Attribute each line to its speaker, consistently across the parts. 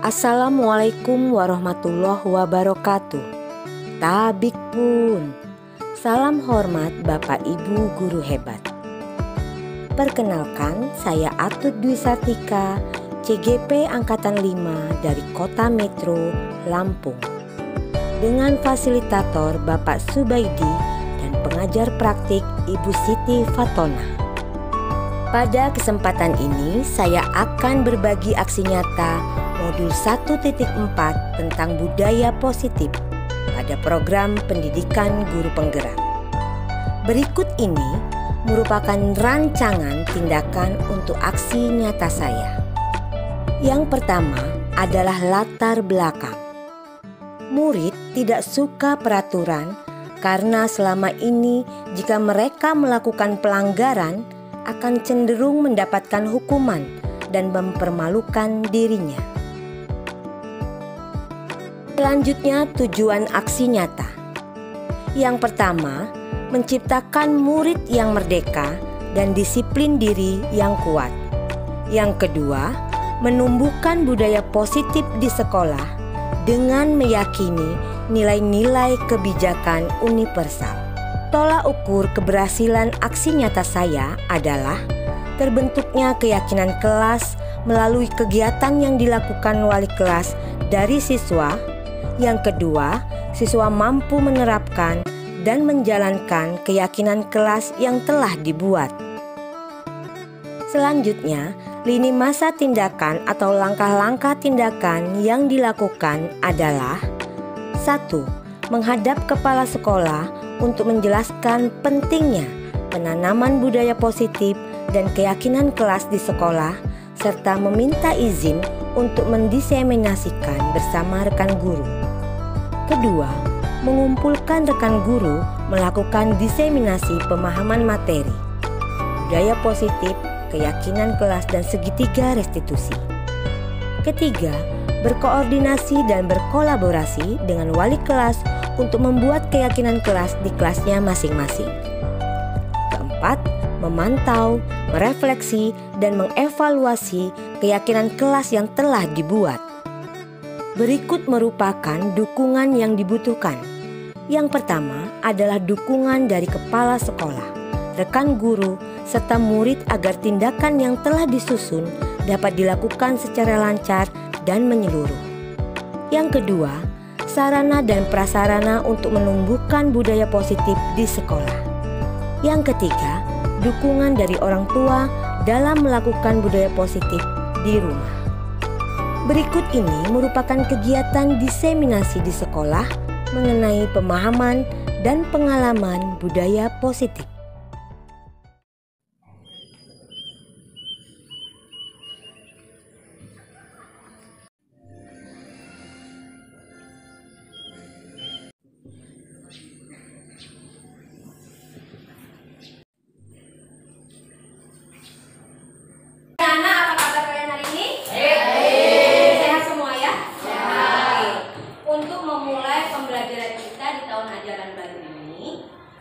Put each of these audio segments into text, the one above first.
Speaker 1: Assalamualaikum warahmatullahi wabarakatuh. Tabik pun. Salam hormat Bapak Ibu guru hebat. Perkenalkan, saya Atut Dwi Sartika, CGP Angkatan 5 dari Kota Metro, Lampung. Dengan fasilitator Bapak Subaidi dan pengajar praktik Ibu Siti Fatona. Pada kesempatan ini, saya akan berbagi aksi nyata modul 1.4 tentang budaya positif pada program pendidikan guru penggerak. Berikut ini merupakan rancangan tindakan untuk aksi nyata saya. Yang pertama adalah latar belakang. Murid tidak suka peraturan karena selama ini jika mereka melakukan pelanggaran akan cenderung mendapatkan hukuman dan mempermalukan dirinya. Selanjutnya, tujuan aksi nyata. Yang pertama, menciptakan murid yang merdeka dan disiplin diri yang kuat. Yang kedua, menumbuhkan budaya positif di sekolah dengan meyakini nilai-nilai kebijakan universal. Tolak ukur keberhasilan aksi nyata saya adalah terbentuknya keyakinan kelas melalui kegiatan yang dilakukan wali kelas dari siswa. Yang kedua, siswa mampu menerapkan dan menjalankan keyakinan kelas yang telah dibuat. Selanjutnya, lini masa tindakan atau langkah-langkah tindakan yang dilakukan adalah 1. Menghadap kepala sekolah untuk menjelaskan pentingnya penanaman budaya positif dan keyakinan kelas di sekolah, serta meminta izin untuk mendiseminasikan bersama rekan guru. Kedua, mengumpulkan rekan guru melakukan diseminasi pemahaman materi, budaya positif, keyakinan kelas, dan segitiga restitusi. Ketiga, berkoordinasi dan berkolaborasi dengan wali kelas untuk membuat keyakinan kelas di kelasnya masing-masing. Keempat, memantau, merefleksi, dan mengevaluasi keyakinan kelas yang telah dibuat. Berikut merupakan dukungan yang dibutuhkan. Yang pertama adalah dukungan dari kepala sekolah, rekan guru, serta murid agar tindakan yang telah disusun dapat dilakukan secara lancar dan menyeluruh. Yang kedua, sarana dan prasarana untuk menumbuhkan budaya positif di sekolah. Yang ketiga, dukungan dari orang tua dalam melakukan budaya positif di rumah. Berikut ini merupakan kegiatan diseminasi di sekolah mengenai pemahaman dan pengalaman budaya positif.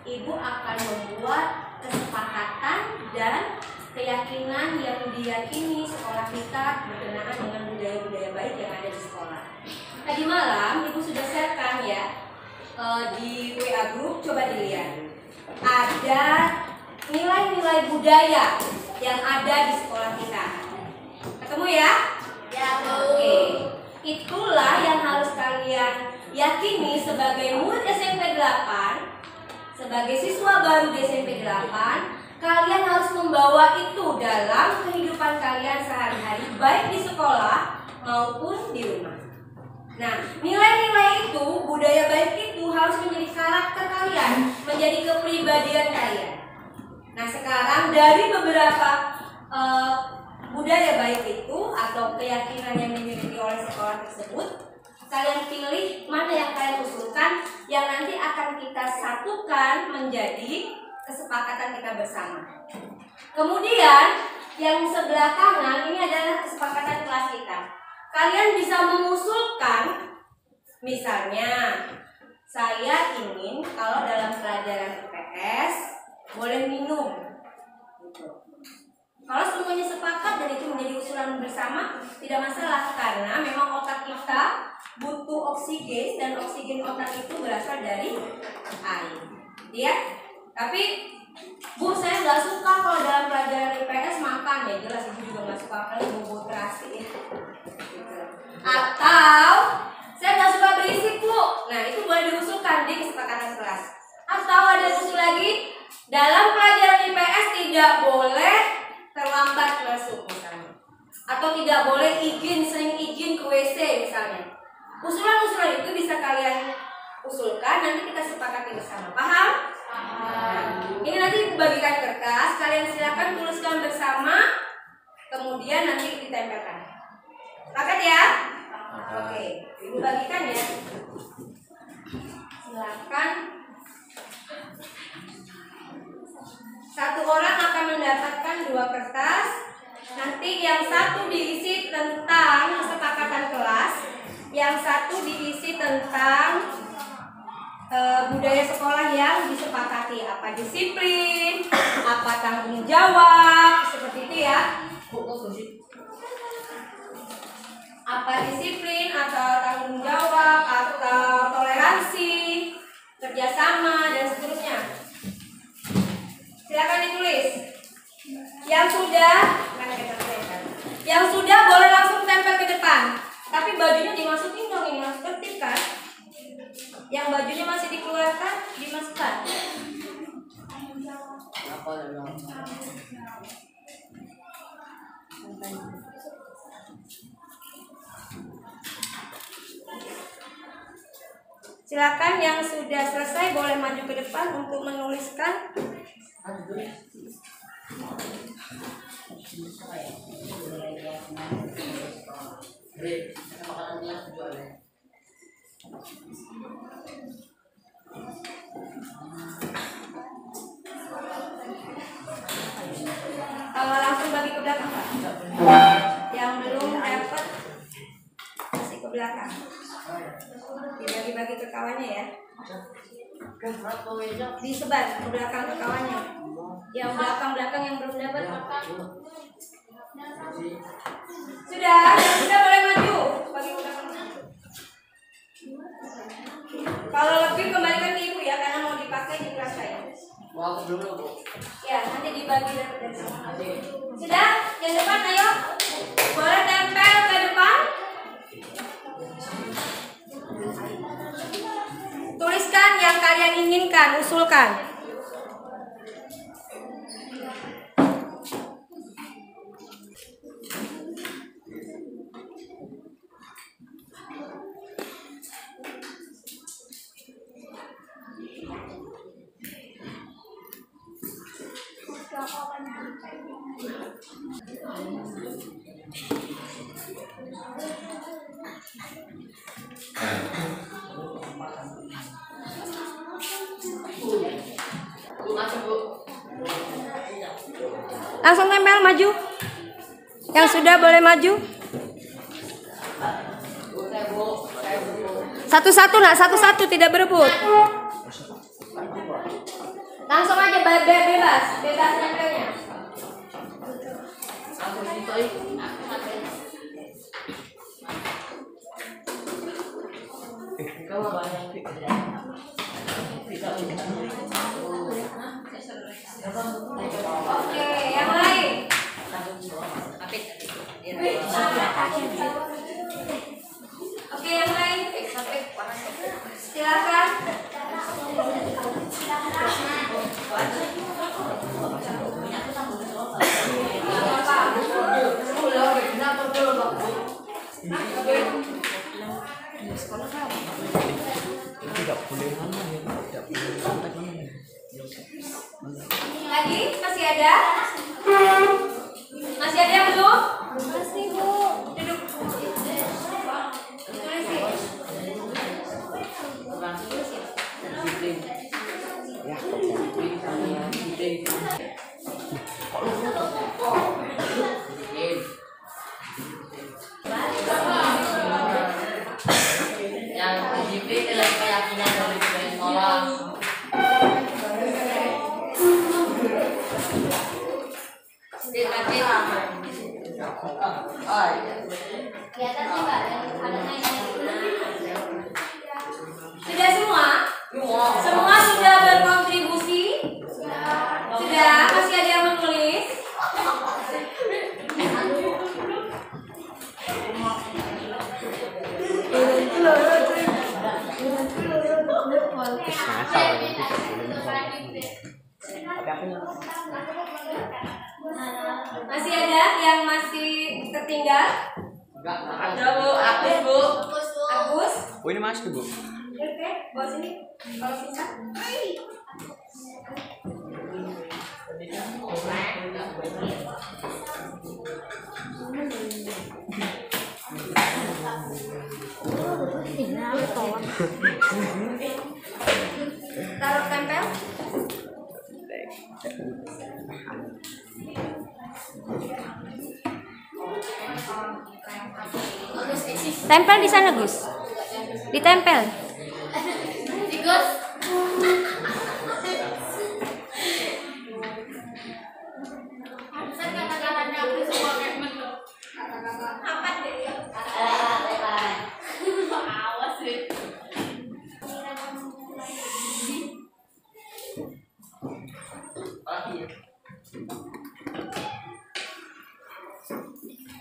Speaker 2: Ibu akan membuat kesepakatan dan keyakinan yang diyakini sekolah kita berkenaan dengan budaya-budaya baik yang ada di sekolah. Tadi malam Ibu sudah sharekan ya di WA group, coba dilihat. Ada nilai-nilai budaya yang ada di sekolah kita. Ketemu ya? Ya, Bu. Oke. Itulah yang harus kalian yakini sebagai murid SMP 8. Sebagai siswa baru di SMP 8, kalian harus membawa itu dalam kehidupan kalian sehari-hari, baik di sekolah maupun di rumah. Nah, nilai-nilai itu, budaya baik itu harus menjadi karakter kalian, menjadi kepribadian kalian. Nah, sekarang dari beberapa budaya baik itu atau keyakinan yang dimiliki oleh sekolah tersebut, kalian pilih mana yang kalian usulkan yang nanti akan kita satukan menjadi kesepakatan kita bersama. Kemudian yang sebelah kanan ini adalah kesepakatan kelas kita. Kalian bisa mengusulkan, misalnya saya ingin kalau dalam pelajaran IPS boleh minum. Kalau semuanya sepakat dan itu menjadi usulan bersama, tidak masalah karena memang otak kita butuh oksigen dan oksigen otak itu berasal dari air. Ya, tapi Bu, saya nggak suka kalau dalam pelajaran IPS makan. Ya jelas Ibu juga nggak suka apalagi bobo terasi ya. Atau saya nggak suka berisik Bu. Nah itu boleh diusulkan di kesepakatan kelas. Atau ada usul lagi, dalam pelajaran IPS tidak boleh terlambat masuk misalnya, atau tidak boleh sering izin ke WC misalnya. Usulan-usulan itu bisa kalian usulkan, nanti kita sepakati bersama. Paham? Ini nanti bagikan kertas, kalian silakan tuliskan bersama, kemudian nanti ditempelkan. Sepakat ya? Oke, Ibu bagikan ya. Silakan. Satu orang akan mendapatkan 2 kertas. Nanti yang satu diisi tentang kesepakatan kelas, yang satu diisi tentang budaya sekolah yang disepakati. Apa disiplin, apa tanggung jawab, seperti itu ya. Apa disiplin atau tanggung jawab atau toleransi, kerjasama dan seterusnya. Silakan ditulis. Yang sudah boleh langsung tempel ke depan. Tapi bajunya dimasukin dong, ini harus tertib kan? Yang bajunya masih dikeluarkan, dimasukkan. Silakan yang sudah selesai boleh maju ke depan untuk menuliskan. Langsung bagi ke belakang Pak. Yang belum dapat kasih ke belakang. Dibagi-bagi ke kawannya ya. Disebar ke belakang ke kawannya. Yang belakang-belakang yang belum dapat. Sudah boleh maju. Bagi ke belakang. Kalau lebih kembalikan ke Ibu ya, karena mau dipakai di kelas saya. Ya, nanti dibagi dari sana. Sudah? Yang depan ayo. Boleh tempel ke depan. Tuliskan yang kalian inginkan, usulkan. Langsung tempel, maju. Yang sudah boleh maju. Satu-satu nak, satu-satu tidak berebut. Langsung aja bebas tempelnya. Oke, yang lain. Oke, yang lain. Silakan. Lagi masih ada yang belum? Masih Bu. Duduk. Di atasnya Mbak, ada naik-naik. Sudah semua? Semua sudah berkontribusi? Sudah? Masih ada yang menulis? Masih ada yang masih tertinggal?
Speaker 3: Ada Bu, Agus Bu.
Speaker 2: Agus?
Speaker 3: Bu ini masuk Bu.
Speaker 2: Oke, bawa sini. Kalau sisa. Taruh tempel. Tempel di sana, Gus. Ditempel. Gus.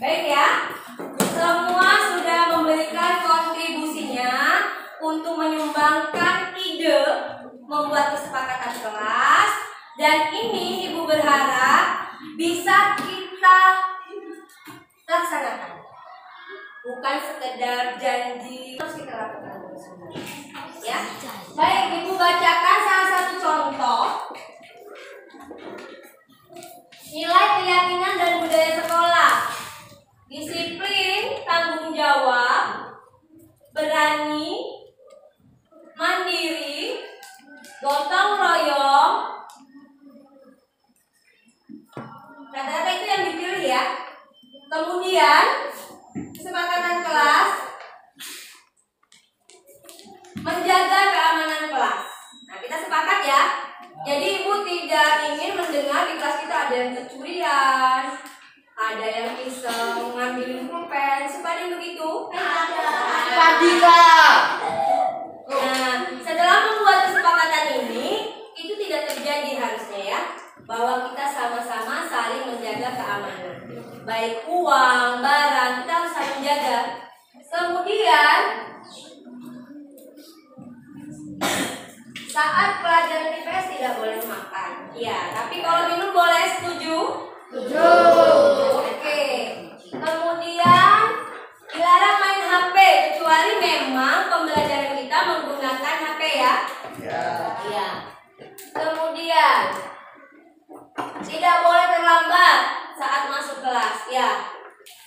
Speaker 2: Baik ya, semua sudah memberikan kontribusinya untuk menyumbangkan ide membuat kesepakatan kelas, dan ini Ibu berharap bisa kita laksanakan, bukan sekedar janji, harus kita lakukan ya. Baik, Ibu bacakan salah satu contoh nilai keyakinan dan budaya sekolah. Disiplin, tanggung jawab, berani, mandiri, gotong royong. Kata-kata itu yang dipilih ya. Kemudian kesepakatan kelas, menjaga keamanan kelas. Nah, kita sepakat ya. Jadi Ibu tidak ingin mendengar di kelas kita ada yang kecurian, ada yang iseng ngambilin pulpen, sebanding begitu?
Speaker 3: Padika.
Speaker 2: Nah, setelah membuat kesepakatan ini, itu tidak terjadi harusnya ya, bahwa kita sama-sama saling menjaga keamanan, baik uang, barang, kita harus saling menjaga. Kemudian saat pelajaran IPS tidak boleh makan, ya, tapi kalau minum boleh, setuju? Oke. Kemudian dilarang main HP kecuali memang pembelajaran kita menggunakan HP ya. Iya. Kemudian tidak boleh terlambat saat masuk kelas ya.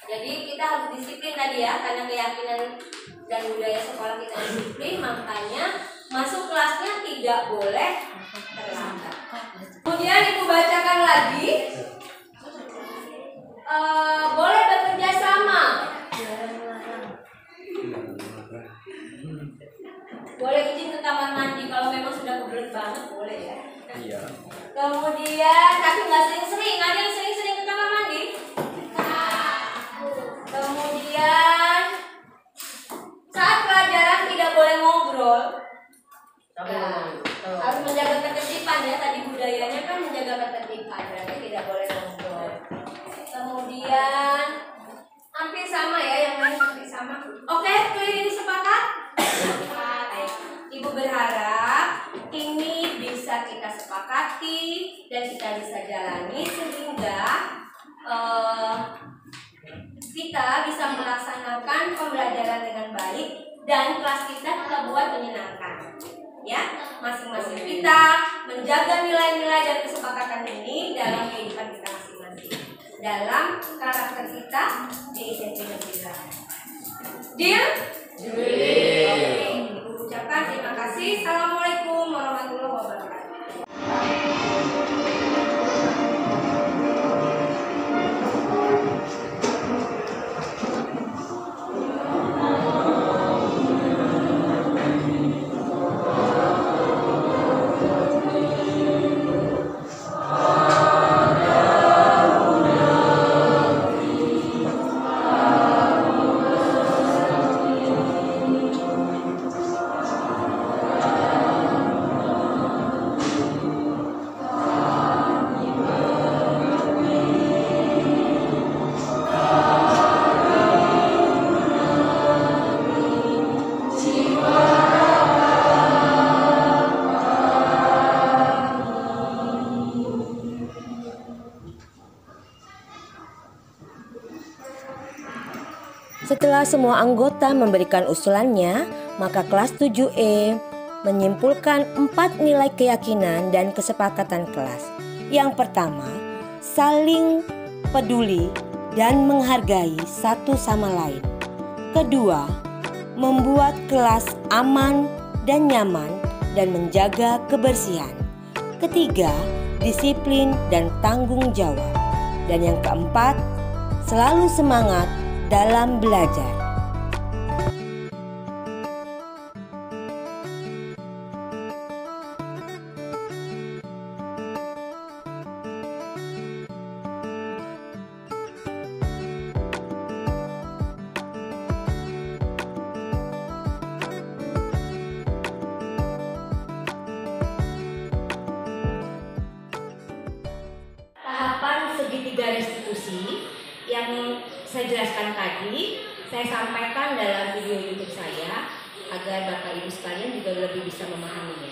Speaker 2: Jadi kita harus disiplin tadi ya, karena keyakinan dan budaya sekolah kita disiplin, makanya masuk kelasnya tidak boleh terlambat. Kemudian Ibu bacakan lagi. Boleh bekerja sama. Boleh izin ke kamar mandi kalau memang sudah kebelet banget, boleh ya.
Speaker 3: Iya.
Speaker 2: Kemudian tapi nggak sering-sering. Ada yang sering-sering ke kamar mandi? Kemudian saat pelajaran tidak boleh ngobrol. Harus menjaga ketertiban ya. Tadi budayanya kan menjaga ketertiban, berarti tidak boleh ngobrol. Kemudian hampir sama ya, yang lain hampir sama. Oke, clear, ini sepakat? Baik. Ibu berharap ini bisa kita sepakati dan kita bisa jalani sehingga kita bisa melaksanakan pembelajaran dengan baik dan kelas kita buat menyenangkan. Ya, masing-masing kita menjaga nilai-nilai dan kesepakatan ini dalam kehidupan kita masing-masing, dalam karakter kita di SMP Negeri Selatan. Deal? Oke, Ibu ucapkan terima kasih. Assalamualaikum warahmatullahi wabarakatuh.
Speaker 1: Setelah semua anggota memberikan usulannya, maka kelas 7E menyimpulkan 4 nilai keyakinan dan kesepakatan kelas. Yang pertama, saling peduli dan menghargai satu sama lain. Kedua, membuat kelas aman dan nyaman dan menjaga kebersihan. Ketiga, disiplin dan tanggung jawab. Dan yang keempat, selalu semangat dalam belajar.
Speaker 2: Tahapan segitiga restitusi yang saya jelaskan tadi, saya sampaikan dalam video YouTube saya agar Bapak Ibu sekalian juga lebih bisa memahaminya.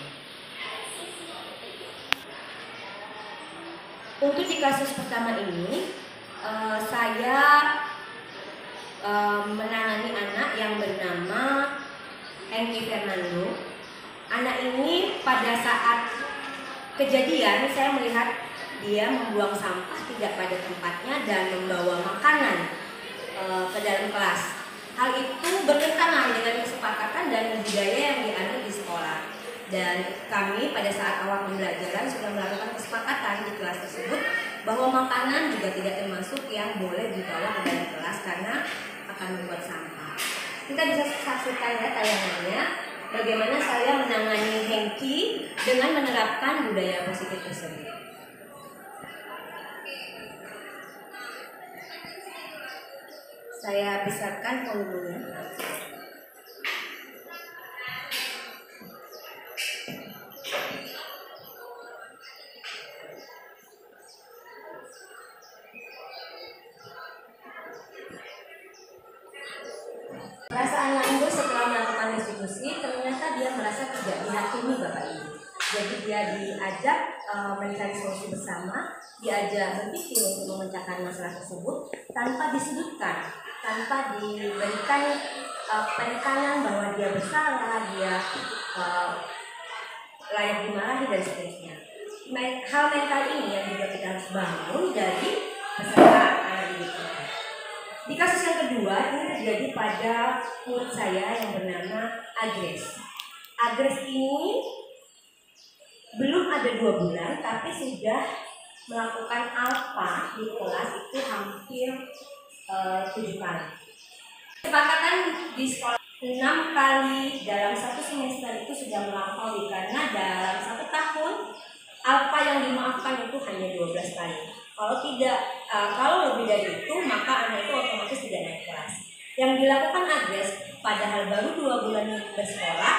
Speaker 2: Untuk di kasus pertama ini, saya menangani anak yang bernama Henky Fernando. Anak ini pada saat kejadian saya melihat dia membuang sampah tidak pada tempatnya dan membawa makanan ke dalam kelas. Hal itu bertentangan dengan kesepakatan dan budaya yang dianut di sekolah. Dan kami pada saat awal pembelajaran sudah melakukan kesepakatan di kelas tersebut bahwa makanan juga tidak termasuk yang boleh dibawa ke dalam kelas karena akan membuat sampah. Kita bisa saksikan ya tayangannya bagaimana saya menangani Henky dengan menerapkan budaya positif tersebut. Saya besarkan volumenya. Perasaan Lambo setelah melakukan restitusi, ternyata dia merasa tidak dihakimi Bapak Ibu. Jadi dia diajak mencari solusi bersama, diajak berpikir untuk memecahkan masalah tersebut tanpa disudutkan, tanpa diberikan penekanan bahwa dia bersalah, dia layak dimarahi dan seterusnya. Hal mental ini yang juga kita harus bangun dari peserta anak didik kita. Di kasus yang kedua, ini terjadi pada murid saya yang bernama Agres. Agres ini belum ada 2 bulan, tapi sudah melakukan alfa di kelas itu hampir 7 kali. Kesepakatan di sekolah 6 kali dalam 1 semester itu sudah melampaui karena dalam 1 tahun alfa yang dimaafkan itu hanya 12 kali. Kalau lebih dari itu maka anak itu otomatis tidak naik kelas. Yang dilakukan Agres padahal baru 2 bulan bersekolah,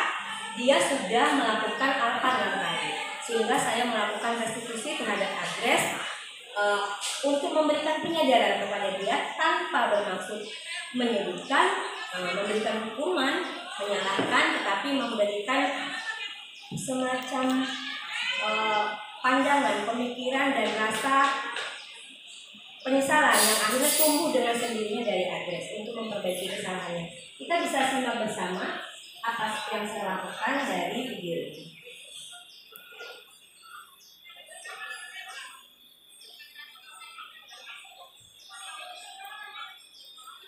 Speaker 2: dia sudah melakukan alfa 6 kali. Sehingga saya melakukan restitusi terhadap Agres untuk memberikan penyadaran kepada dia tanpa bermaksud menyudutkan, memberikan hukuman, menyalahkan, tetapi memberikan semacam pandangan, pemikiran dan rasa penyesalan yang akhirnya tumbuh dengan sendirinya dari Agres untuk memperbaiki kesalahannya. Kita bisa simak bersama apa yang saya lakukan dari video ini.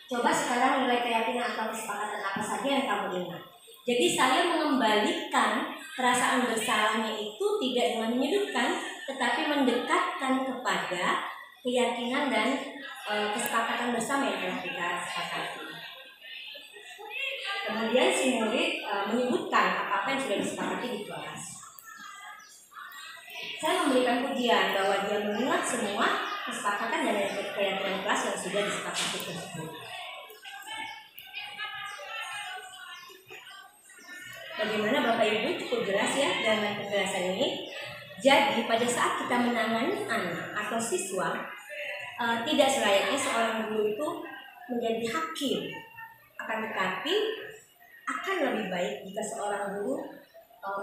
Speaker 2: Coba sekarang nilai keyakinan atau kesepakatan apa saja yang kamu ingat. Jadi saya mengembalikan perasaan bersalahnya itu tidak dengan menyudutkan, tetapi mendekatkan kepada keyakinan dan kesepakatan bersama yang telah kita sepakati. Kemudian si murid menyebutkan apa yang sudah disepakati di kelas. Saya memberikan pujian bahwa dia mengingat semua kesepakatan dan keyakinan kelas yang sudah disepakati tersebut. Bagaimana Bapak Ibu, cukup jelas ya dengan penjelasan ini. Jadi pada saat kita menangani anak atau siswa, tidak selayaknya seorang guru itu menjadi hakim. Akan tetapi akan lebih baik jika seorang guru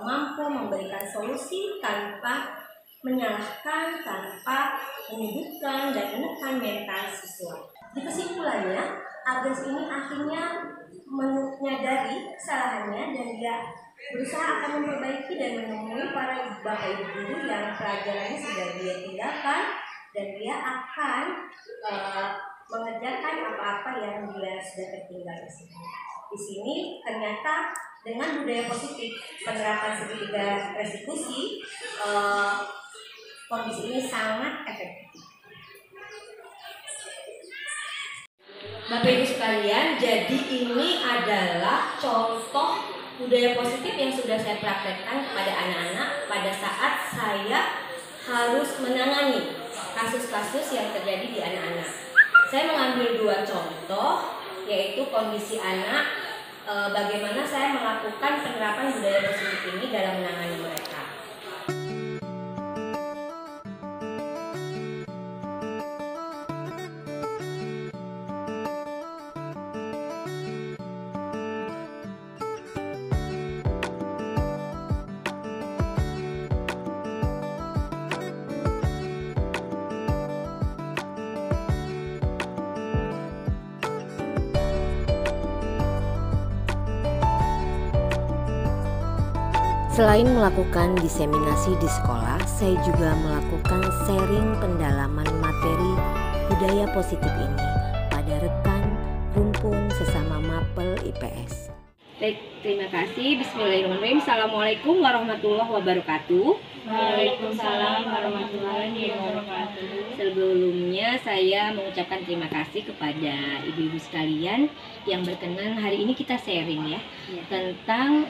Speaker 2: mampu memberikan solusi tanpa menyalahkan, tanpa menyudutkan dan menekan mental siswa. Di kesimpulannya, Agus ini akhirnya menyadari kesalahannya dan dia berusaha akan memperbaiki dan menemui para bapak ibu guru yang pelajarannya sudah dia tinggalkan, dan dia akan mengerjakan apa-apa yang dia sudah tertinggal di sini. Di sini ternyata dengan budaya positif, penerapan segitiga restitusi, kondisi ini sangat efektif. Bapak Ibu sekalian, jadi ini adalah contoh budaya positif yang sudah saya praktekkan kepada anak-anak pada saat saya harus menangani kasus-kasus yang terjadi di anak-anak. Saya mengambil 2 contoh, yaitu kondisi anak, bagaimana saya melakukan penerapan budaya positif ini dalam menangani mereka.
Speaker 1: Selain melakukan diseminasi di sekolah, saya juga melakukan sharing pendalaman materi budaya positif ini pada rekan rumpun sesama mapel IPS.
Speaker 2: Baik, terima kasih. Bismillahirrahmanirrahim. Assalamualaikum warahmatullahi wabarakatuh.
Speaker 3: Waalaikumsalam warahmatullahi wabarakatuh.
Speaker 2: Sebelumnya saya mengucapkan terima kasih kepada ibu-ibu sekalian yang berkenan hari ini kita sharing ya, tentang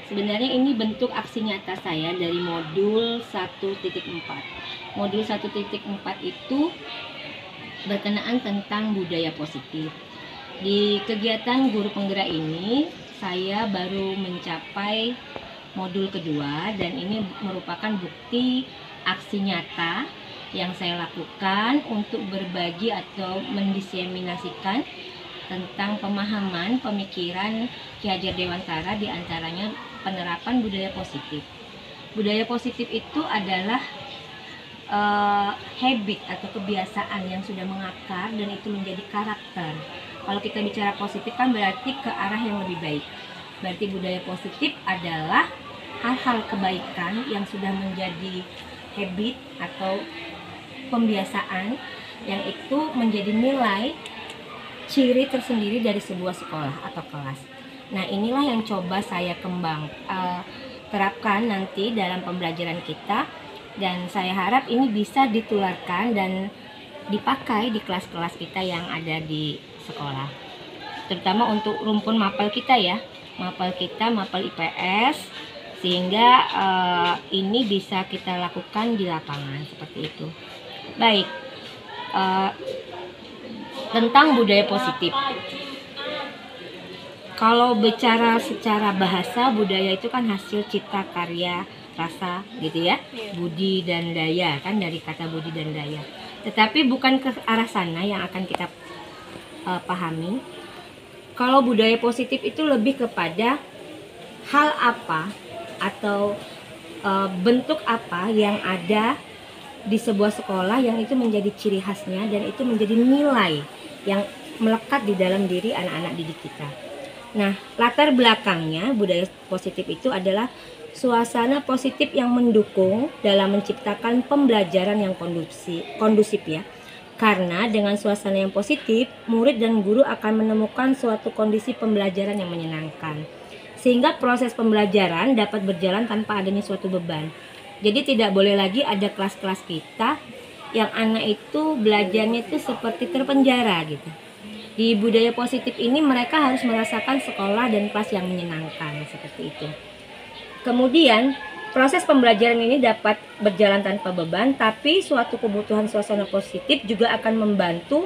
Speaker 2: sebenarnya ini bentuk aksi nyata saya dari modul 1.4. Modul 1.4 itu berkenaan tentang budaya positif. Di kegiatan guru penggerak ini, saya baru mencapai modul kedua dan ini merupakan bukti aksi nyata yang saya lakukan untuk berbagi atau mendiseminasikan tentang pemahaman pemikiran Ki Hajar Dewantara, diantaranya penerapan budaya positif. Budaya positif itu adalah habit atau kebiasaan yang sudah mengakar dan itu menjadi karakter. Kalau kita bicara positif kan berarti ke arah yang lebih baik. Berarti budaya positif adalah hal-hal kebaikan yang sudah menjadi habit atau pembiasaan yang itu menjadi nilai ciri tersendiri dari sebuah sekolah atau kelas. Nah, inilah yang coba saya terapkan nanti dalam pembelajaran kita, dan saya harap ini bisa ditularkan dan dipakai di kelas-kelas kita yang ada di sekolah, terutama untuk rumpun mapel kita ya, mapel kita, mapel IPS, sehingga ini bisa kita lakukan di lapangan seperti itu. Baik, tentang budaya positif. Kalau bicara secara bahasa, budaya itu kan hasil cipta karya rasa gitu ya, budi dan daya kan, dari kata budi dan daya. Tetapi bukan ke arah sana yang akan kita pahami. Kalau budaya positif itu lebih kepada hal apa atau bentuk apa yang ada di sebuah sekolah yang itu menjadi ciri khasnya dan itu menjadi nilai yang melekat di dalam diri anak-anak didik kita. Nah, latar belakangnya budaya positif itu adalah suasana positif yang mendukung dalam menciptakan pembelajaran yang kondusif ya. Karena dengan suasana yang positif, murid dan guru akan menemukan suatu kondisi pembelajaran yang menyenangkan. Sehingga proses pembelajaran dapat berjalan tanpa adanya suatu beban. Jadi tidak boleh lagi ada kelas-kelas kita yang anak itu belajarnya itu seperti terpenjara gitu. Di budaya positif ini mereka harus merasakan sekolah dan kelas yang menyenangkan seperti itu. Kemudian proses pembelajaran ini dapat berjalan tanpa beban, tapi suatu kebutuhan suasana positif juga akan membantu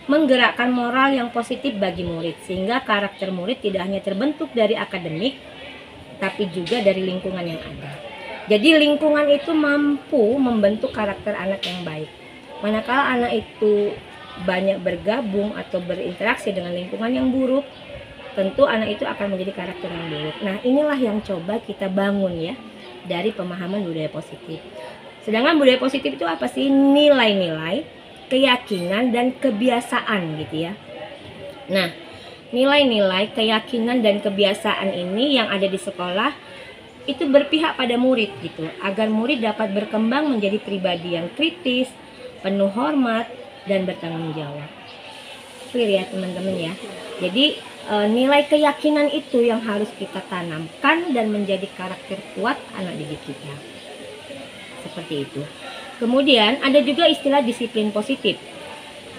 Speaker 2: menggerakkan moral yang positif bagi murid, sehingga karakter murid tidak hanya terbentuk dari akademik, tapi juga dari lingkungan yang ada. Jadi lingkungan itu mampu membentuk karakter anak yang baik. Manakala anak itu banyak bergabung atau berinteraksi dengan lingkungan yang buruk, tentu anak itu akan menjadi karakter yang buruk. Nah, inilah yang coba kita bangun ya dari pemahaman budaya positif. Sedangkan budaya positif itu apa sih? Nilai-nilai, keyakinan dan kebiasaan gitu ya.
Speaker 1: Nah, nilai-nilai, keyakinan dan kebiasaan ini yang ada di sekolah itu berpihak pada murid gitu, agar murid dapat berkembang menjadi pribadi yang kritis, penuh hormat dan bertanggung jawab. Clear ya teman-teman ya. Jadi nilai keyakinan itu yang harus kita tanamkan dan menjadi karakter kuat anak didik kita. Seperti itu. Kemudian ada juga istilah disiplin positif.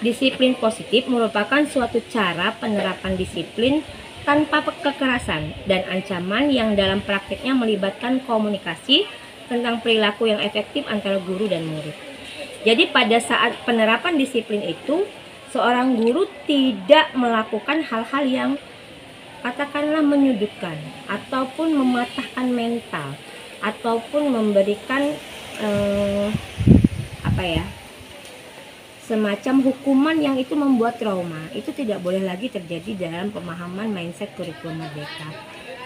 Speaker 1: Disiplin positif merupakan suatu cara penerapan disiplin tanpa kekerasan dan ancaman yang dalam praktiknya melibatkan komunikasi tentang perilaku yang efektif antara guru dan murid. Jadi pada saat penerapan disiplin itu, seorang guru tidak melakukan hal-hal yang katakanlah menyudutkan ataupun mematahkan mental ataupun memberikan semacam hukuman yang itu membuat trauma. Itu tidak boleh lagi terjadi dalam pemahaman mindset kurikulum Merdeka.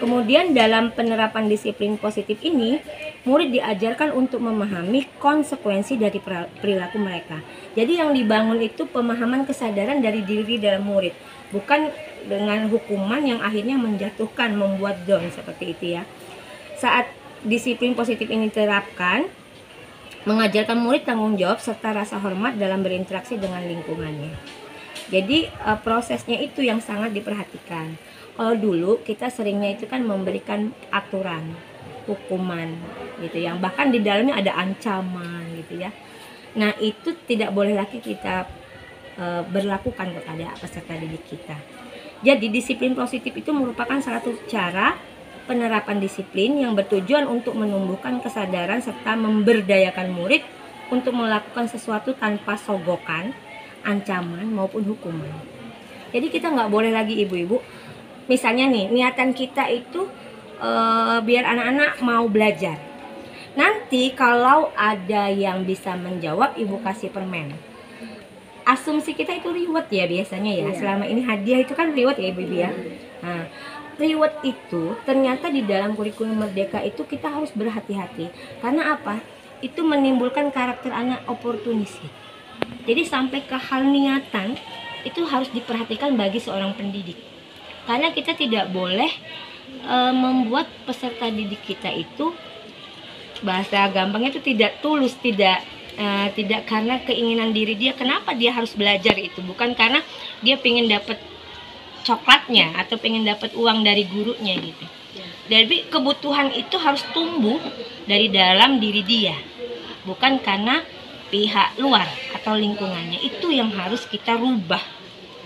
Speaker 1: Kemudian dalam penerapan disiplin positif ini, murid diajarkan untuk memahami konsekuensi dari perilaku mereka. Jadi yang dibangun itu pemahaman kesadaran dari diri dalam murid, bukan dengan hukuman yang akhirnya menjatuhkan, membuat down seperti itu ya. Saat disiplin positif ini diterapkan, mengajarkan murid tanggung jawab serta rasa hormat dalam berinteraksi dengan lingkungannya. Jadi prosesnya itu yang sangat diperhatikan. Kalau dulu kita seringnya itu kan memberikan aturan, hukuman gitu, yang bahkan di dalamnya ada ancaman gitu ya. Nah itu tidak boleh lagi kita berlakukan kepada peserta didik kita. Jadi disiplin positif itu merupakan salah satu cara penerapan disiplin yang bertujuan untuk menumbuhkan kesadaran serta memberdayakan murid untuk melakukan sesuatu tanpa sogokan, ancaman maupun hukuman. Jadi kita nggak boleh lagi ibu-ibu, misalnya nih niatan kita itu biar anak-anak mau belajar. Nanti kalau ada yang bisa menjawab, ibu kasih permen. Asumsi kita itu reward ya biasanya ya. Selama ini hadiah itu kan reward ya ibu-ibu ya. Nah, reward itu ternyata di dalam kurikulum Merdeka itu kita harus berhati-hati. Karena apa? Itu menimbulkan karakter anak oportunistik. Jadi sampai ke hal niatan itu harus diperhatikan bagi seorang pendidik. Karena kita tidak boleh membuat peserta didik kita itu, bahasa gampangnya itu tidak tulus, tidak karena keinginan diri dia. Kenapa dia harus belajar itu? Bukan karena dia pengen dapat coklatnya atau pengen dapat uang dari gurunya gitu. Jadi kebutuhan itu harus tumbuh dari dalam diri dia, bukan karena pihak luar atau lingkungannya. Itu yang harus kita rubah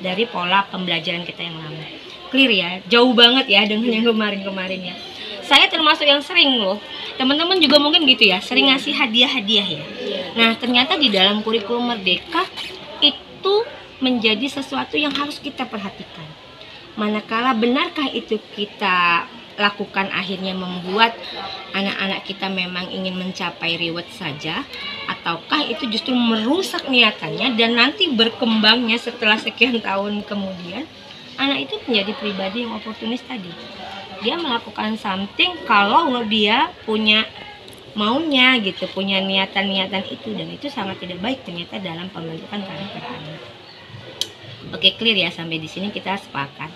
Speaker 1: dari pola pembelajaran kita yang lama. Clear ya? Jauh banget ya dengan yang kemarin-kemarin ya. Saya termasuk yang sering loh, teman-teman juga mungkin gitu ya, sering ngasih hadiah-hadiah ya. Nah ternyata di dalam kurikulum Merdeka itu menjadi sesuatu yang harus kita perhatikan. Manakala benarkah itu kita lakukan akhirnya membuat anak-anak kita memang ingin mencapai reward saja, ataukah itu justru merusak niatannya dan nanti berkembangnya setelah sekian tahun kemudian anak itu menjadi pribadi yang oportunis tadi. Dia melakukan something kalau dia punya maunya gitu, punya niatan-niatan itu, dan itu sangat tidak baik ternyata dalam pembentukan karakter anak. Oke, clear ya, sampai di sini kita sepakat.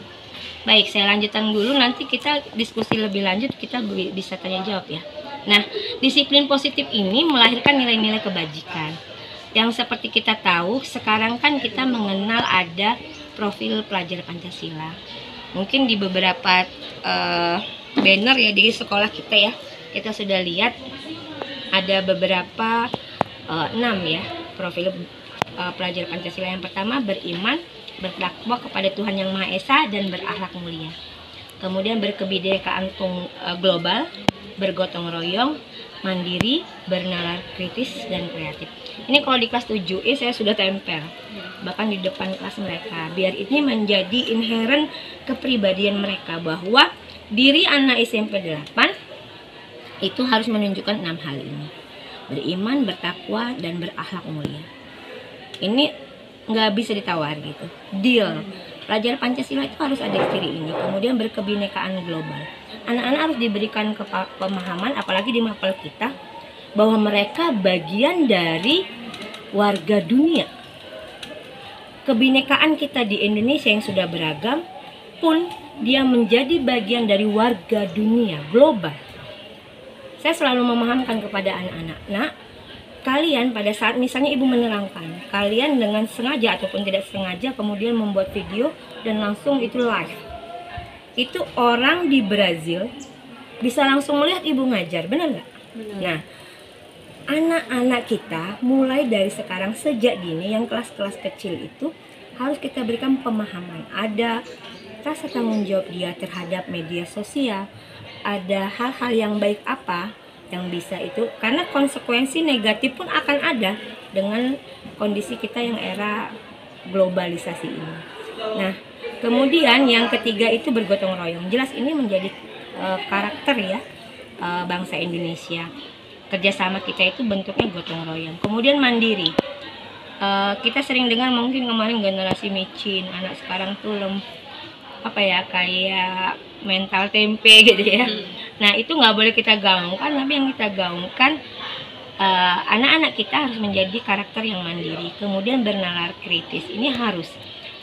Speaker 1: Baik, saya lanjutkan dulu, nanti kita diskusi lebih lanjut, kita bisa tanya jawab ya. Nah, disiplin positif ini melahirkan nilai-nilai kebajikan. Yang seperti kita tahu, sekarang kan kita mengenal ada profil pelajar Pancasila. Mungkin di beberapa banner ya di sekolah kita ya, kita sudah lihat ada beberapa 6 ya profil pelajar Pancasila. Yang pertama, beriman, bertakwa kepada Tuhan Yang Maha Esa dan berakhlak mulia. Kemudian berkebinekaan global, bergotong royong, mandiri, bernalar kritis dan kreatif. Ini kalau di kelas 7E saya sudah tempel, bahkan di depan kelas mereka, biar ini menjadi inherent kepribadian mereka, bahwa diri anak SMP 8 itu harus menunjukkan 6 hal ini: beriman, bertakwa, dan berakhlak mulia. Ini nggak bisa ditawar gitu, deal. Pelajar Pancasila itu harus ada ciri ini. Kemudian berkebinekaan global. Anak-anak harus diberikan pemahaman, apalagi di mapel kita, bahwa mereka bagian dari warga dunia. kebinekaan kita di Indonesia yang sudah beragam pun dia menjadi bagian dari warga dunia global. Saya selalu memahamkan kepada anak-anak, nak, kalian pada saat misalnya ibu menerangkan, kalian dengan sengaja ataupun tidak sengaja kemudian membuat video dan langsung itu live. Itu orang di Brazil bisa langsung melihat ibu ngajar, benar nggak? Nah, anak-anak kita mulai dari sekarang sejak dini yang kelas-kelas kecil itu harus kita berikan pemahaman. Ada rasa tanggung jawab dia terhadap media sosial, ada hal-hal yang baik apa yang bisa itu, karena konsekuensi negatif pun akan ada dengan kondisi kita yang era globalisasi ini. Nah, kemudian yang ketiga itu bergotong royong. Jelas ini menjadi karakter ya bangsa Indonesia. Kerjasama kita itu bentuknya gotong royong. Kemudian mandiri. Kita sering dengar mungkin kemarin generasi micin, anak sekarang tuh kayak mental tempe gitu ya. Nah, itu nggak boleh kita gaungkan, tapi yang kita gaungkan anak-anak kita harus menjadi karakter yang mandiri, kemudian bernalar kritis. Ini harus,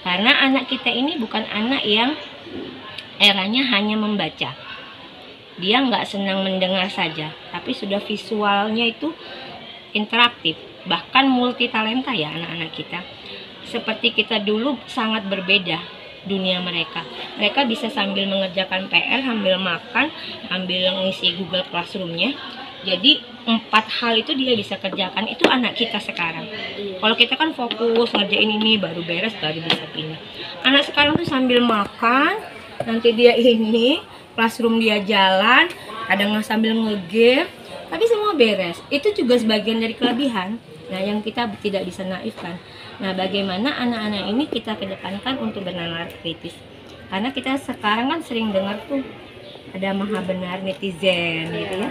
Speaker 1: karena anak kita ini bukan anak yang eranya hanya membaca. Dia nggak senang mendengar saja, tapi sudah visualnya itu interaktif, bahkan multi talenta ya anak-anak kita. Seperti kita dulu sangat berbeda dunia mereka. Mereka bisa sambil mengerjakan PR, sambil makan, sambil ngisi Google Classroom-nya. Jadi 4 hal itu dia bisa kerjakan. Itu anak kita sekarang. Kalau kita kan fokus ngerjain ini, baru beres, baru bisa pindah. Anak sekarang tuh sambil makan, nanti dia ini, classroom dia jalan, kadang sambil nge-game, tapi semua beres. Itu juga sebagian dari kelebihan. Nah, yang kita tidak bisa naifkan. Nah, bagaimana anak-anak ini kita kedepankan untuk bernalar kritis. Karena kita sekarang kan sering dengar tuh ada maha benar netizen gitu ya.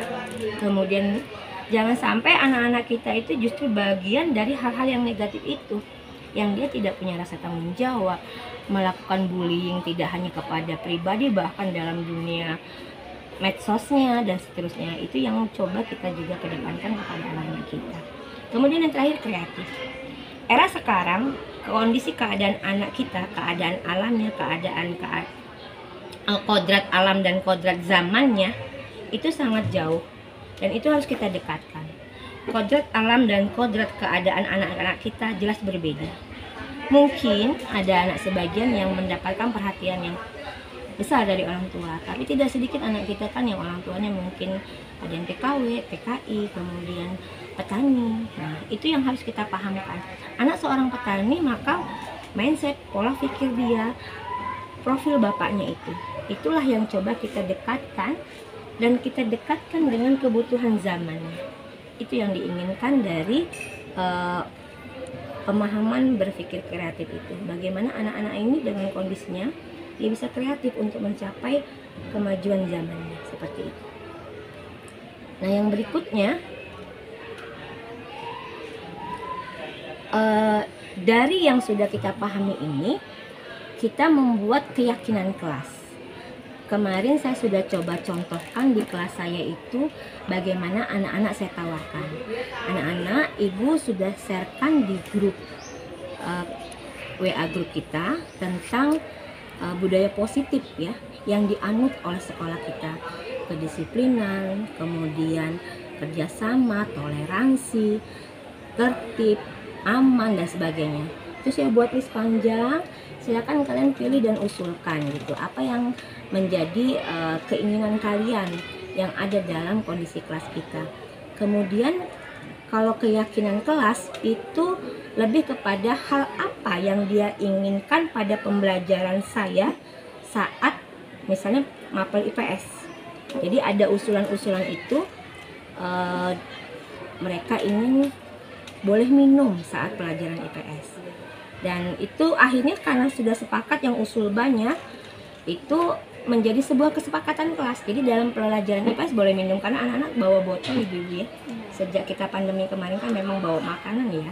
Speaker 1: Kemudian jangan sampai anak-anak kita itu justru bagian dari hal-hal yang negatif itu, yang dia tidak punya rasa tanggung jawab, melakukan bullying tidak hanya kepada pribadi, bahkan dalam dunia medsosnya dan seterusnya. Itu yang coba kita juga kedepankan kepada anak-anak kita. Kemudian yang terakhir, kreatif. Era sekarang, kondisi keadaan anak kita, keadaan alamnya, kodrat alam dan kodrat zamannya itu sangat jauh, dan itu harus kita dekatkan. Kodrat alam dan kodrat keadaan anak-anak kita jelas berbeda. Mungkin ada anak sebagian yang mendapatkan perhatian yang besar dari orang tua, tapi tidak sedikit anak kita kan yang orang tuanya mungkin ada yang TKW, PKI, kemudian petani. Nah, itu yang harus kita pahamkan. Anak seorang petani, maka mindset, pola pikir dia, profil bapaknya itulah yang coba kita dekatkan, dan kita dekatkan dengan kebutuhan zamannya. Itu yang diinginkan dari pemahaman berpikir kreatif itu. Bagaimana anak-anak ini dengan kondisinya dia bisa kreatif untuk mencapai kemajuan zamannya, seperti itu. Nah, yang berikutnya dari yang sudah kita pahami ini, kita membuat keyakinan kelas. Kemarin saya sudah coba contohkan di kelas saya itu bagaimana anak-anak saya tawarkan. Anak-anak, ibu sudah sharekan di grup WA grup kita tentang budaya positif ya yang dianut oleh sekolah kita, kedisiplinan, kemudian kerjasama, toleransi, tertib, aman dan sebagainya. Terus saya buat list panjang, silakan kalian pilih dan usulkan gitu apa yang menjadi keinginan kalian yang ada dalam kondisi kelas kita. Kemudian kalau keyakinan kelas itu lebih kepada hal apa yang dia inginkan pada pembelajaran saya saat misalnya mapel IPS. Jadi ada usulan-usulan itu, mereka ingin boleh minum saat pelajaran IPS. Dan itu akhirnya karena sudah sepakat yang usul banyak, itu menjadi sebuah kesepakatan kelas. Jadi dalam pelajaran IPS boleh minum, karena anak-anak bawa botol ibu-ibu ya. Sejak kita pandemi kemarin kan memang bawa makanan ya.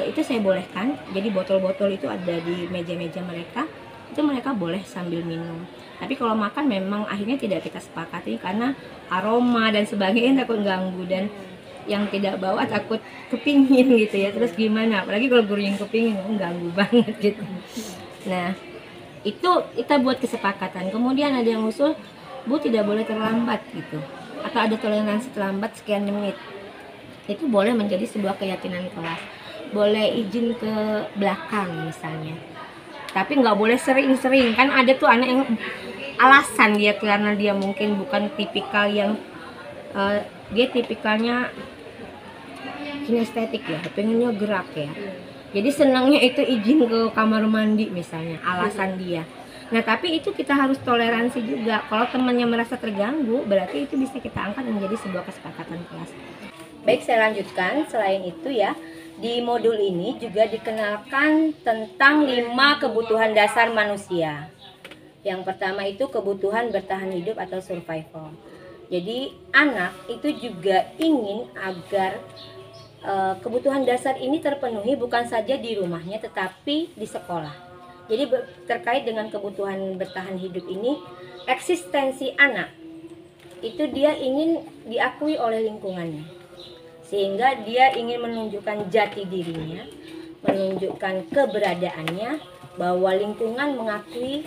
Speaker 1: Itu saya bolehkan, jadi botol-botol itu ada di meja-meja mereka, itu mereka boleh sambil minum. Tapi kalau makan memang akhirnya tidak kita sepakati karena aroma dan sebagainya takut ganggu, dan yang tidak bawa takut kepingin gitu ya. Terus gimana? Apalagi kalau guru yang kepingin, ganggu banget gitu. Nah, itu kita buat kesepakatan. Kemudian ada yang usul, Bu tidak boleh terlambat gitu. Atau ada toleransi terlambat sekian menit. Itu boleh menjadi sebuah keyakinan kelas. Boleh izin ke belakang misalnya. Tapi nggak boleh sering-sering. Kan ada tuh anak yang alasan dia karena dia mungkin bukan tipikal yang dia tipikalnya kinestetik ya, pengennya gerak ya. Jadi senangnya itu izin ke kamar mandi misalnya, alasan dia. Nah tapi itu kita harus toleransi juga. Kalau temannya merasa terganggu, berarti itu bisa kita angkat menjadi sebuah kesepakatan kelas. Baik, saya lanjutkan. Selain itu ya, di modul ini juga dikenalkan tentang 5 kebutuhan dasar manusia. Yang pertama itu kebutuhan bertahan hidup atau survival. Jadi anak itu juga ingin agar kebutuhan dasar ini terpenuhi bukan saja di rumahnya tetapi di sekolah. Jadi terkait dengan kebutuhan bertahan hidup ini, eksistensi anak itu dia ingin diakui oleh lingkungannya. Sehingga dia ingin menunjukkan jati dirinya, menunjukkan keberadaannya, bahwa lingkungan mengakui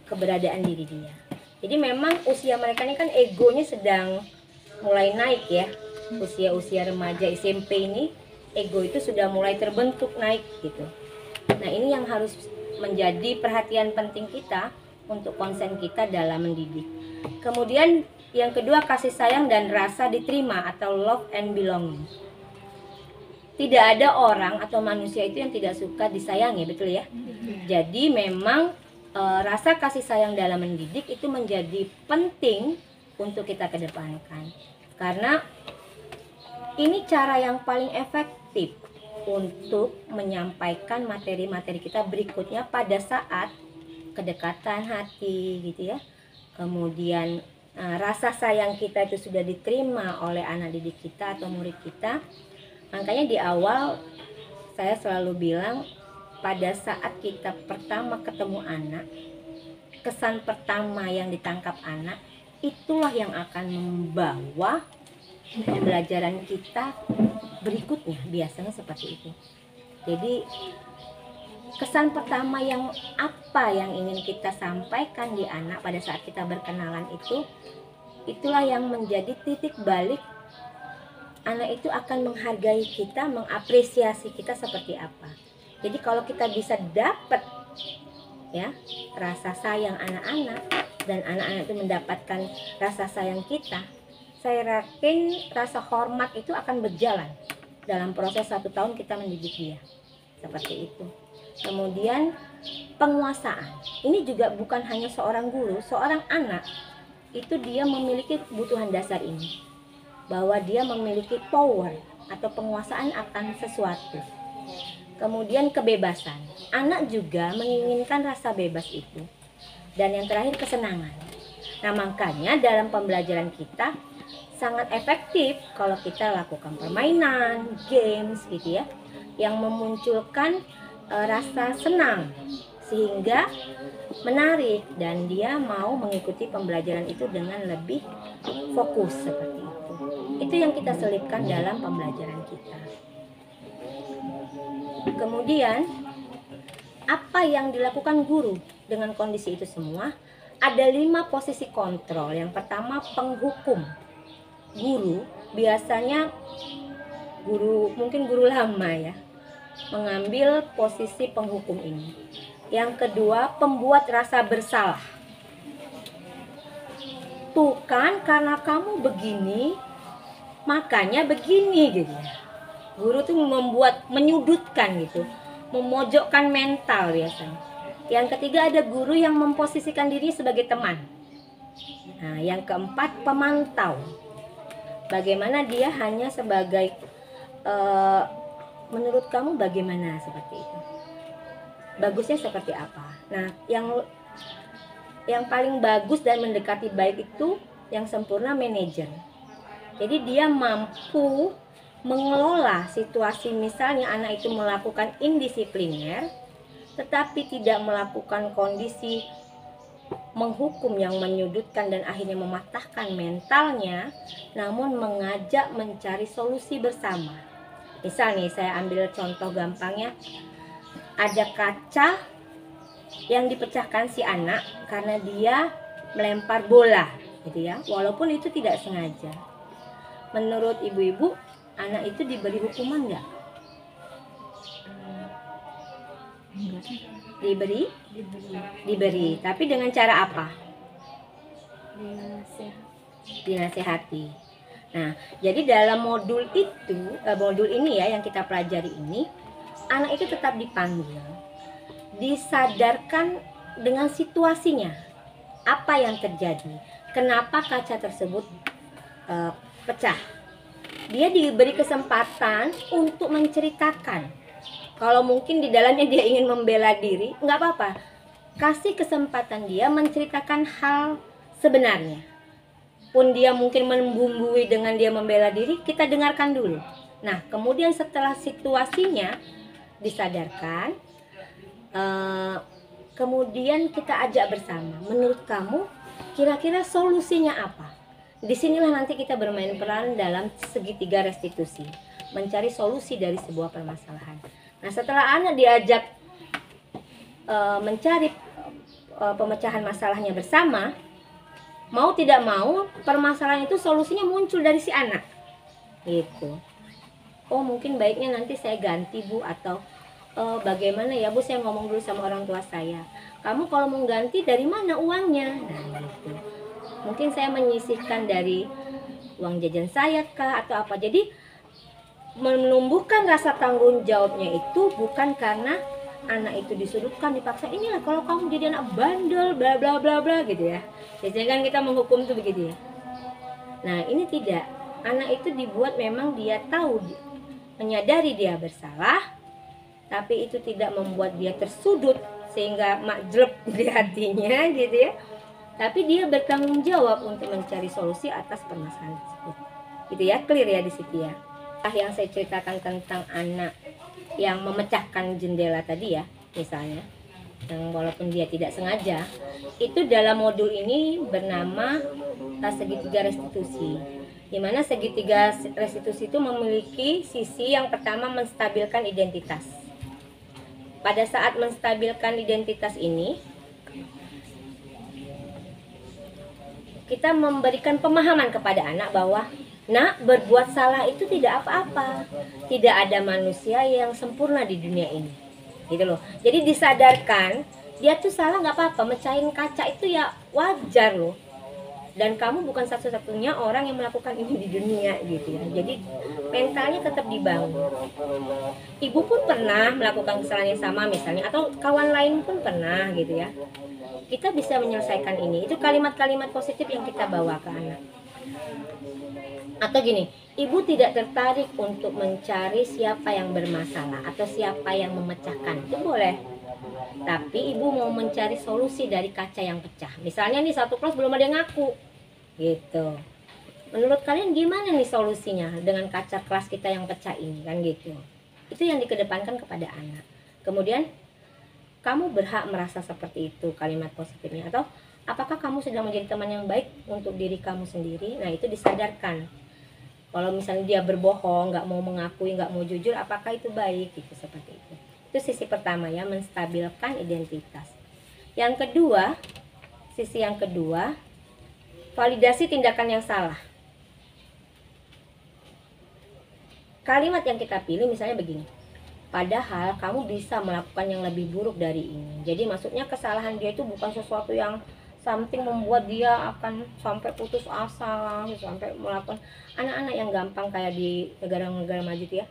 Speaker 1: keberadaan diri dia. Jadi memang usia mereka ini kan egonya sedang mulai naik ya. Usia-usia remaja SMP ini ego itu sudah mulai terbentuk naik gitu. Nah ini yang harus menjadi perhatian penting kita untuk konsen kita dalam mendidik. Kemudian yang kedua, kasih sayang dan rasa diterima atau love and belonging. Tidak ada orang atau manusia itu yang tidak suka disayangi, betul ya? Jadi memang rasa kasih sayang dalam mendidik itu menjadi penting untuk kita kedepankan. Karena ini cara yang paling efektif untuk menyampaikan materi-materi kita berikutnya pada saat kedekatan hati gitu ya. Kemudian rasa sayang kita itu sudah diterima oleh anak didik kita atau murid kita. Makanya di awal saya selalu bilang, pada saat kita pertama ketemu anak, kesan pertama yang ditangkap anak itulah yang akan membawa pembelajaran kita berikutnya, biasanya seperti itu. Jadi kesan pertama yang apa yang ingin kita sampaikan di anak pada saat kita berkenalan itu, itulah yang menjadi titik balik anak itu akan menghargai kita, mengapresiasi kita seperti apa. Jadi kalau kita bisa dapat ya rasa sayang anak-anak dan anak-anak itu mendapatkan rasa sayang kita, saya yakin rasa hormat itu akan berjalan dalam proses 1 tahun kita mendidik dia. Seperti itu. Kemudian penguasaan. Ini juga bukan hanya seorang guru, seorang anak itu dia memiliki kebutuhan dasar ini. Bahwa dia memiliki power atau penguasaan akan sesuatu. Kemudian kebebasan. Anak juga menginginkan rasa bebas itu. Dan yang terakhir kesenangan. Nah makanya dalam pembelajaran kita sangat efektif kalau kita lakukan permainan, games gitu ya, yang memunculkan rasa senang sehingga menarik dan dia mau mengikuti pembelajaran itu dengan lebih fokus seperti itu. Itu yang kita selipkan dalam pembelajaran kita. Kemudian apa yang dilakukan guru dengan kondisi itu semua? Ada 5 posisi kontrol. Yang pertama penghukum. Guru biasanya mungkin guru lama ya, mengambil posisi penghukum ini. Yang kedua pembuat rasa bersalah. Tuh kan karena kamu begini makanya begini gitu. Guru tuh menyudutkan gitu, memojokkan mental biasanya. Yang ketiga ada guru yang memposisikan diri sebagai teman. Nah, yang keempat pemantau. Bagaimana dia hanya sebagai menurut kamu bagaimana seperti itu? Bagusnya seperti apa? Nah, yang paling bagus dan mendekati baik itu yang sempurna manajer. Jadi dia mampu mengelola situasi, misalnya anak itu melakukan indisipliner tetapi tidak melakukan kondisi menghukum yang menyudutkan dan akhirnya mematahkan mentalnya, namun mengajak mencari solusi bersama. Misal nih, saya ambil contoh gampangnya, ada kaca yang dipecahkan si anak karena dia melempar bola gitu ya, walaupun itu tidak sengaja. Menurut ibu-ibu, anak itu diberi hukuman nggak? Diberi, tapi dengan cara apa? Dinasehati. Nah, jadi dalam modul ini ya yang kita pelajari ini, anak itu tetap dipanggil, disadarkan dengan situasinya, apa yang terjadi, kenapa kaca tersebut pecah. Dia diberi kesempatan untuk menceritakan. Kalau mungkin di dalamnya dia ingin membela diri, nggak apa-apa. Kasih kesempatan dia menceritakan hal sebenarnya. Pun dia mungkin membumbui dengan dia membela diri, kita dengarkan dulu. Nah, kemudian setelah situasinya disadarkan, kemudian kita ajak bersama. Menurut kamu, kira-kira solusinya apa? Disinilah nanti kita bermain peran dalam segitiga restitusi, mencari solusi dari sebuah permasalahan. Nah, setelah anak diajak mencari pemecahan masalahnya bersama, mau tidak mau permasalahan itu solusinya muncul dari si anak gitu. Oh, mungkin baiknya nanti saya ganti Bu, atau bagaimana ya Bu, saya ngomong dulu sama orang tua saya, kamu kalau mau ganti dari mana uangnya. Nah gitu, mungkin saya menyisihkan dari uang jajan saya kah atau apa. Jadi menumbuhkan rasa tanggung jawabnya itu bukan karena anak itu disudutkan, dipaksa, inilah kalau kamu jadi anak bandel bla bla bla bla gitu ya. Biasanya kan kita menghukum tuh begitu ya. Nah, ini tidak. Anak itu dibuat memang dia tahu, menyadari dia bersalah, tapi itu tidak membuat dia tersudut sehingga makjleb di hatinya gitu ya. Tapi dia bertanggung jawab untuk mencari solusi atas permasalahan tersebut. Gitu ya, clear ya di situ ya. Yang saya ceritakan tentang anak yang memecahkan jendela tadi ya, misalnya, yang walaupun dia tidak sengaja, itu dalam modul ini bernama segitiga restitusi, di mana segitiga restitusi itu memiliki sisi yang pertama, menstabilkan identitas. Pada saat menstabilkan identitas ini, kita memberikan pemahaman kepada anak bahwa nak, berbuat salah itu tidak apa-apa. Tidak ada manusia yang sempurna di dunia ini. Gitu loh. Jadi disadarkan, dia tuh salah nggak apa-apa. Mecahin kaca itu ya wajar loh. Dan kamu bukan satu-satunya orang yang melakukan ini di dunia gitu ya. Jadi mentalnya tetap dibangun. Ibu pun pernah melakukan kesalahan yang sama misalnya, atau kawan lain pun pernah gitu ya. Kita bisa menyelesaikan ini. Itu kalimat-kalimat positif yang kita bawa ke anak. Atau gini, ibu tidak tertarik untuk mencari siapa yang bermasalah atau siapa yang memecahkan, itu boleh. Tapi ibu mau mencari solusi dari kaca yang pecah. Misalnya nih, satu kelas belum ada yang ngaku gitu. Menurut kalian gimana nih solusinya dengan kaca kelas kita yang pecah ini, kan gitu. Itu yang dikedepankan kepada anak. Kemudian kamu berhak merasa seperti itu, kalimat positifnya. Atau apakah kamu sedang menjadi teman yang baik untuk diri kamu sendiri? Nah, itu disadarkan. Kalau misalnya dia berbohong, nggak mau mengakui, nggak mau jujur, apakah itu baik? Gitu, seperti itu. Itu sisi pertama ya, menstabilkan identitas. Yang kedua, sisi yang kedua, validasi tindakan yang salah. Kalimat yang kita pilih misalnya begini, padahal kamu bisa melakukan yang lebih buruk dari ini. Jadi maksudnya kesalahan dia itu bukan sesuatu yang something membuat dia akan sampai putus asa, sampai melakukan. Anak-anak yang gampang kayak di negara-negara maju itu ya,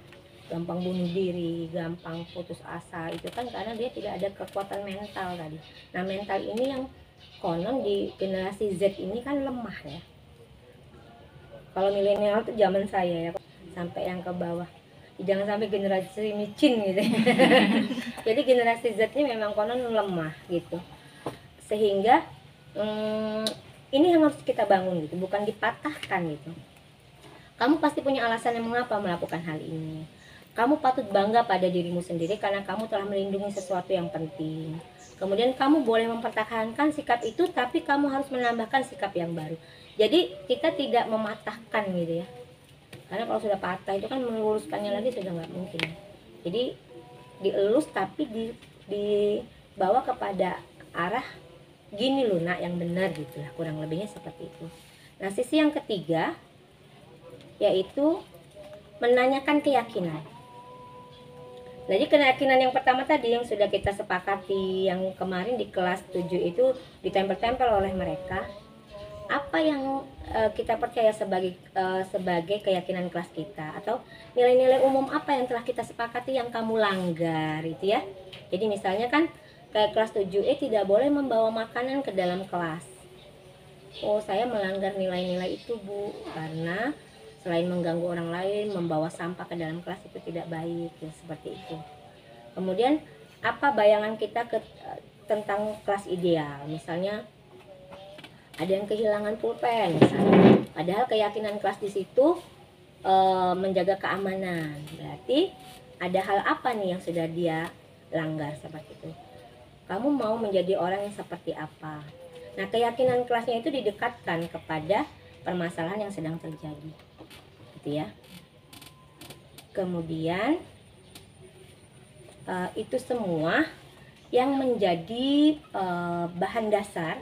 Speaker 1: gampang bunuh diri, gampang putus asa, itu kan karena dia tidak ada kekuatan mental tadi. Nah, mental ini yang konon di generasi Z ini kan lemah ya. Kalau milenial itu zaman saya ya, sampai yang ke bawah. Jangan sampai generasi micin gitu. Jadi generasi Z ini memang konon lemah gitu. Sehingga ini yang harus kita bangun gitu, bukan dipatahkan gitu. Kamu pasti punya alasan yang mengapa melakukan hal ini. Kamu patut bangga pada dirimu sendiri karena kamu telah melindungi sesuatu yang penting. Kemudian kamu boleh mempertahankan sikap itu, tapi kamu harus menambahkan sikap yang baru. Jadi kita tidak mematahkan gitu ya. Karena kalau sudah patah itu kan meluruskannya lagi sudah nggak mungkin. Jadi dielus tapi dibawa kepada arah gini loh nak yang benar gitu lah, kurang lebihnya seperti itu. Nah, sisi yang ketiga yaitu menanyakan keyakinan. Jadi keyakinan yang pertama tadi yang sudah kita sepakati yang kemarin di kelas 7 itu ditempel-tempel oleh mereka. Apa yang kita percaya sebagai keyakinan kelas kita, atau nilai-nilai umum apa yang telah kita sepakati yang kamu langgar itu ya. Jadi misalnya kan kayak kelas 7E tidak boleh membawa makanan ke dalam kelas. Oh, saya melanggar nilai-nilai itu Bu, karena selain mengganggu orang lain, membawa sampah ke dalam kelas itu tidak baik, ya, seperti itu. Kemudian apa bayangan kita tentang kelas ideal? Misalnya ada yang kehilangan pulpen, misalnya. Padahal keyakinan kelas di situ menjaga keamanan. Berarti ada hal apa nih yang sudah dia langgar seperti itu? Kamu mau menjadi orang yang seperti apa? Nah, keyakinan kelasnya itu didekatkan kepada permasalahan yang sedang terjadi. Gitu ya. Kemudian itu semua yang menjadi bahan dasar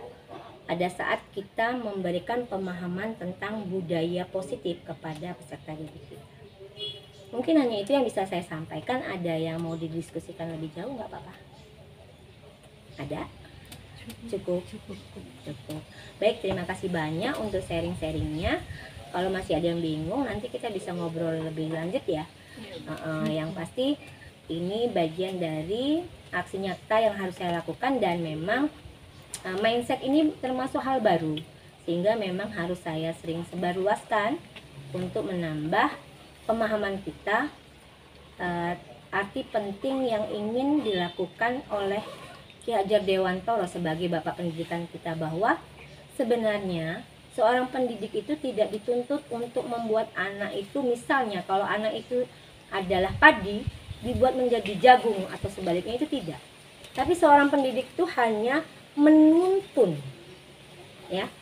Speaker 1: pada saat kita memberikan pemahaman tentang budaya positif kepada peserta didik kita. Mungkin hanya itu yang bisa saya sampaikan. Ada yang mau didiskusikan lebih jauh nggak apa-apa? Ada? Cukup. Baik, terima kasih banyak untuk sharing-sharingnya. Kalau masih ada yang bingung, nanti kita bisa ngobrol lebih lanjut ya. Yang pasti ini bagian dari aksi nyata yang harus saya lakukan, dan memang mindset ini termasuk hal baru, sehingga memang harus saya sering sebarluaskan untuk menambah pemahaman kita, arti penting yang ingin dilakukan oleh Ki Hajar Dewantoro sebagai Bapak Pendidikan kita, bahwa sebenarnya seorang pendidik itu tidak dituntut untuk membuat anak itu, misalnya kalau anak itu adalah padi, dibuat menjadi jagung atau sebaliknya, itu tidak. Tapi seorang pendidik itu hanya menuntun, ya,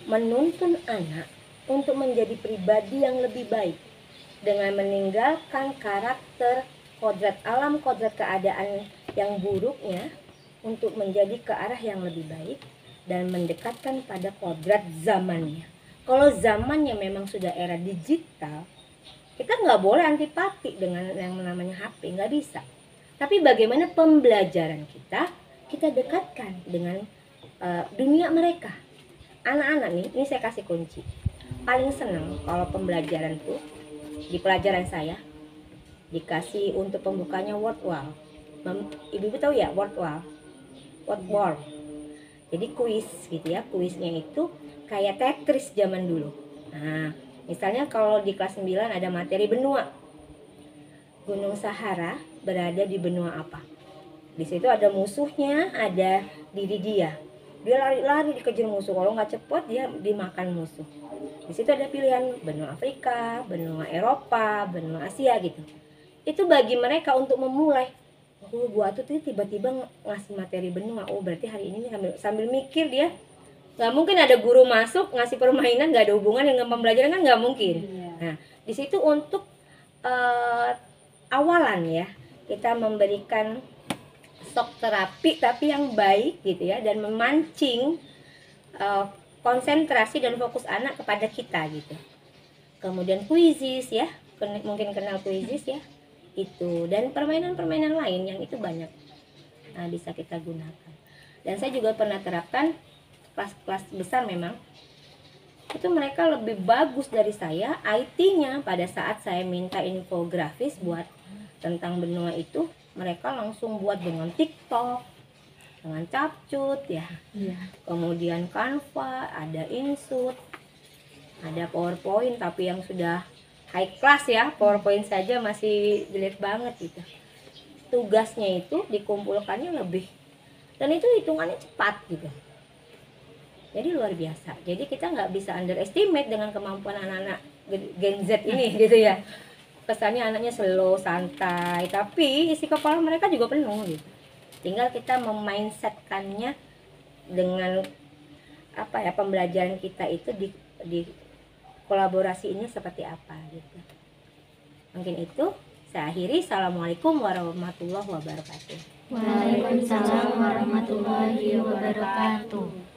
Speaker 1: menuntun anak untuk menjadi pribadi yang lebih baik dengan meninggalkan karakter kodrat alam, kodrat keadaan yang buruknya, untuk menjadi ke arah yang lebih baik dan mendekatkan pada kodrat zamannya. Kalau zamannya memang sudah era digital, kita nggak boleh antipati dengan yang namanya HP, nggak bisa. Tapi bagaimana pembelajaran kita dekatkan dengan dunia mereka. Anak-anak nih, ini saya kasih kunci. Paling senang kalau pembelajaran tuh di pelajaran saya dikasih untuk pembukanya word wall. Ibu-ibu tahu ya word wall? Word wall. Jadi kuis gitu ya. Kuisnya itu kayak Tetris zaman dulu. Nah, misalnya kalau di kelas 9 ada materi benua. Gunung Sahara berada di benua apa? Di situ ada musuhnya, ada diri dia. Dia lari-lari dikejar musuh. Kalau nggak cepat dia dimakan musuh. Di situ ada pilihan benua Afrika, benua Eropa, benua Asia gitu. Itu bagi mereka untuk memulai. Oh, gua tuh tiba-tiba ngasih materi benua. Oh, berarti hari ini sambil mikir dia. Nggak mungkin ada guru masuk ngasih permainan nggak ada hubungan dengan pembelajaran, kan nggak mungkin. Nah, di situ untuk awalan ya, kita memberikan shock terapi tapi yang baik gitu ya, dan memancing konsentrasi dan fokus anak kepada kita gitu. Kemudian kuisis ya, mungkin kenal kuisis ya, itu, dan permainan-permainan lain yang itu banyak bisa kita gunakan. Dan saya juga pernah terapkan kelas-kelas besar, memang itu mereka lebih bagus dari saya IT-nya. Pada saat saya minta infografis buat tentang benua itu, mereka langsung buat dengan TikTok, dengan Capcut ya. Kemudian Canva, ada Insert, ada PowerPoint tapi yang sudah high class ya. PowerPoint saja masih jelek banget gitu. Tugasnya itu dikumpulkannya lebih, dan itu hitungannya cepat gitu. Jadi luar biasa. Jadi kita nggak bisa underestimate dengan kemampuan anak-anak Gen Z ini gitu ya. kesannya anaknya slow, santai, tapi isi kepala mereka juga penuh gitu. Tinggal kita memindsetkannya dengan pembelajaran kita itu di kolaborasi ini seperti apa gitu. Mungkin itu saya akhiri. Assalamualaikum warahmatullahi wabarakatuh.
Speaker 3: Waalaikumsalam warahmatullahi wabarakatuh.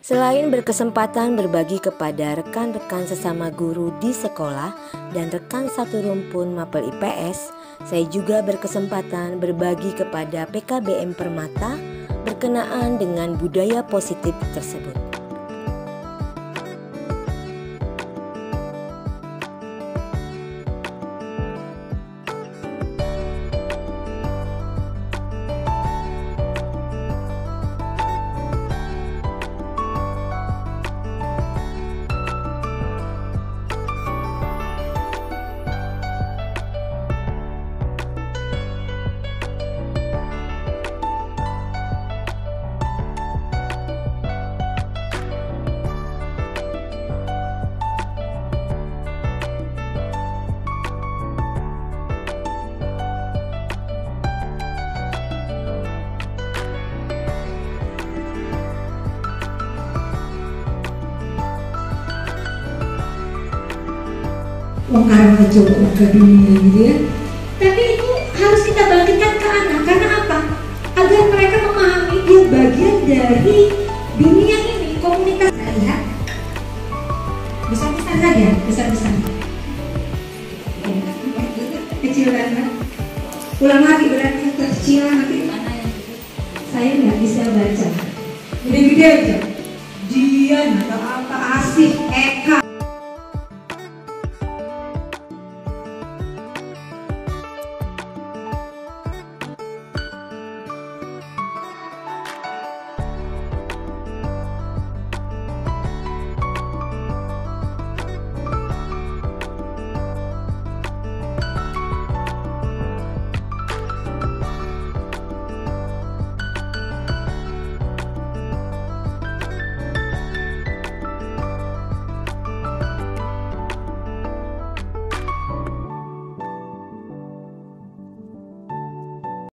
Speaker 1: Selain berkesempatan berbagi kepada rekan-rekan sesama guru di sekolah dan rekan satu rumpun Mapel IPS, saya juga berkesempatan berbagi kepada PKBM Permata berkenaan dengan budaya positif tersebut.
Speaker 4: Karena coba ke dunia gitu ya. Tapi itu harus kita bangkitkan ke anak. Karena apa? Agar mereka memahami dia bagian dari dunia ini, komunitas. Kita lihat besar-besar saja, besar-besar. Kecil kan? Ulang lagi berarti kecil nanti. Saya nggak bisa baca. Gede-gede aja. Dian atau apa Asih, Eka,